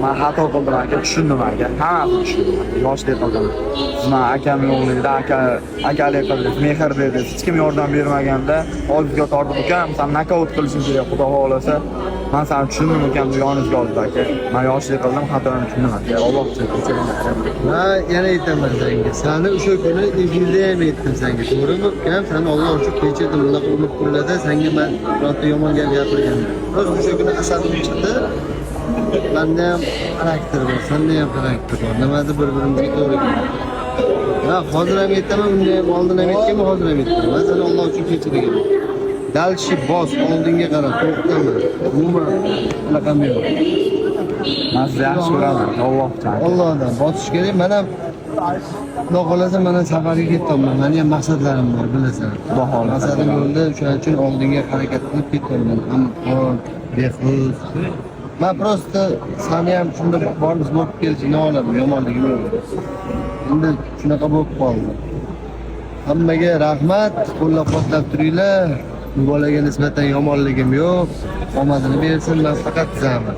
men xato qildim aka, tushundim aka. Hammasini tushundim. Yoshlik qildim. Men akamning o'g'lida akalik qildik, mehr berdi. Hech kim yordam bermaganda oldga tortib ukam, sen nokaut qilishing kerak, xudo xohlasa. Men seni tushundim ukam, yoningizga oldim aka. Men yoshlik qildim, xatoimni tushundim aka. Alloh uchun kechiring aka. Ben yana aytaman senga. Seni o'sha kuni efirda ham aytdim senga. To'g'rimi? Ukam, seni Alloh uchun kechirdim. Bunaqa urib kunlarda senga men birorta yomon gap gapirgandim. Biz o'sha kuni asadim chiqdi. Menda ham xarakter bor, senda ham xarakter bor. Nimadir bir-birimizga to'g'ri keladi. Ha, hozir ham aytaman, unda ham oldin ham aytganman, hozir ham aytaman. Men seni Alloh uchun kechirgan. Dalshi bos, oldinga qara, to'xtama. Umuman bunaqam yo'q. Men sizni yaxshi ko'raman. Alloh uchun. Allohdan bosish kerak. Men ham Xudo xolasa men safarga ketyapman. Meni ham maqsadlarim bor, bilasan. Xudo xolasa. Maqsadim yo'lda, shuning uchun oldinga harakat qilib ketyapman. Ham bexuz. Men prosta seni ham shunda borimiz bo'lib kelishini olaman, yomonligim yo'q. Endi shunaqa bo'lib qoldi. Hammaga rahmat, qo'llab-quvvatlab turinglar. Bu bolaga nisbatan yomonligim yo'q. Omadini bersin, men faqat tizaman.